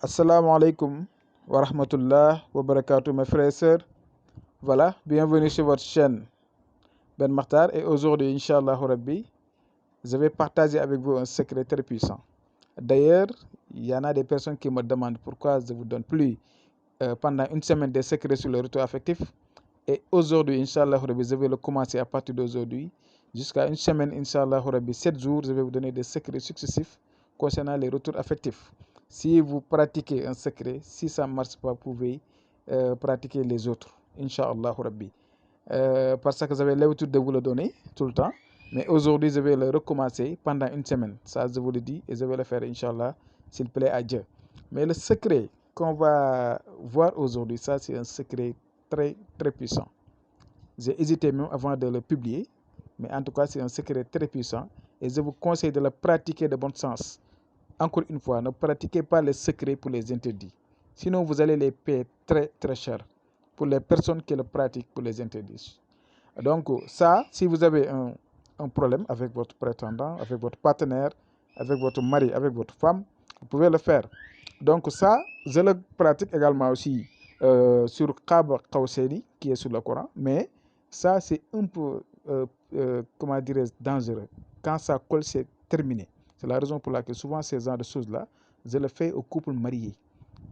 Assalamu alaikum wa rahmatullah wa barakatuh mes frères et sœurs. Voilà, bienvenue sur votre chaîne Ben Makhtar et aujourd'hui, Inch'Allah Rabbi, je vais partager avec vous un secret très puissant. D'ailleurs, il y en a des personnes qui me demandent pourquoi je vous donne plus pendant une semaine des secrets sur le retour affectif. Et aujourd'hui, Inch'Allah Rabbi, je vais le commencer à partir d'aujourd'hui. Jusqu'à une semaine, Inch'Allah Rabbi, 7 jours, je vais vous donner des secrets successifs concernant les retours affectifs. Si vous pratiquez un secret, si ça ne marche pas, vous pouvez pratiquer les autres, Inch'Allah Rabbi. Parce que j'avais l'habitude de vous le donner tout le temps. Mais aujourd'hui, je vais le recommencer pendant une semaine. Ça, je vous le dis et je vais le faire, Inch'Allah, s'il plaît à Dieu. Mais le secret qu'on va voir aujourd'hui, ça, c'est un secret très, très puissant. J'ai hésité même avant de le publier. Mais en tout cas, c'est un secret très puissant. Et je vous conseille de le pratiquer de bon sens. Encore une fois, ne pratiquez pas les secrets pour les interdits. Sinon, vous allez les payer très, très cher pour les personnes qui le pratiquent pour les interdits. Donc, ça, si vous avez un problème avec votre prétendant, avec votre partenaire, avec votre mari, avec votre femme, vous pouvez le faire. Donc, ça, je le pratique également aussi sur Qab Qawseri, qui est sur le Coran. Mais ça, c'est un peu, comment dirais-je, dangereux. Quand ça colle, c'est terminé. C'est la raison pour laquelle souvent ces genres de choses-là, je le fais aux couples mariés.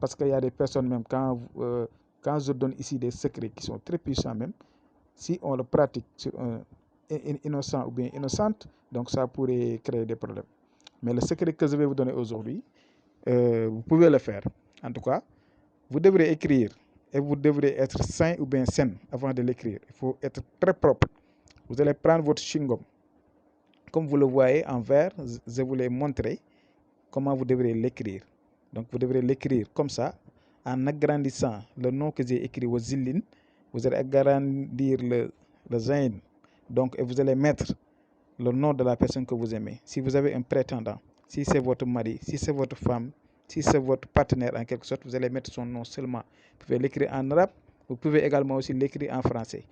Parce qu'il y a des personnes, même quand je donne ici des secrets qui sont très puissants même, si on le pratique sur un innocent ou bien innocente, donc ça pourrait créer des problèmes. Mais le secret que je vais vous donner aujourd'hui, vous pouvez le faire. En tout cas, vous devrez écrire et vous devrez être sain ou bien saine avant de l'écrire. Il faut être très propre. Vous allez prendre votre chewing-gum. Comme vous le voyez en vert, je vous l'ai montré comment vous devrez l'écrire. Donc vous devrez l'écrire comme ça, en agrandissant le nom que j'ai écrit au zillin. Vous allez agrandir le zain. Donc et vous allez mettre le nom de la personne que vous aimez. Si vous avez un prétendant, si c'est votre mari, si c'est votre femme, si c'est votre partenaire en quelque sorte, vous allez mettre son nom seulement. Vous pouvez l'écrire en arabe, vous pouvez également aussi l'écrire en français.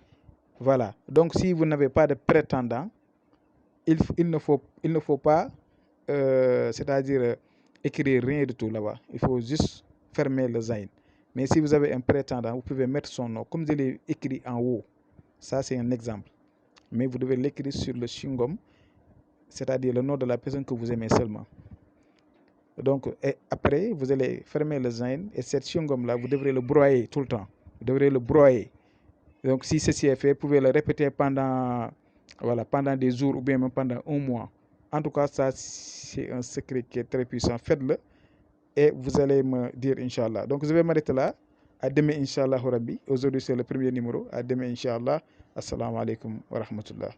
Voilà. Donc si vous n'avez pas de prétendant, il ne faut pas, c'est-à-dire écrire rien du tout là-bas. Il faut juste fermer le zain. Mais si vous avez un prétendant, vous pouvez mettre son nom, comme je l'ai écrit en haut. Ça, c'est un exemple. Mais vous devez l'écrire sur le chewing-gum, c'est-à-dire le nom de la personne que vous aimez seulement. Donc, et après, vous allez fermer le zain et cette chewing-gum-là, vous devrez le broyer tout le temps. Vous devrez le broyer. Donc, si ceci est fait, vous pouvez le répéter pendant des jours ou bien même pendant un mois. En tout cas, ça, c'est un secret qui est très puissant. Faites-le et vous allez me dire Inch'Allah. Donc, je vais m'arrêter là. À demain, Inch'Allah Rabbi. Aujourd'hui, c'est le premier numéro. À demain, Inch'Allah. Assalamu alaikum wa rahmatullah.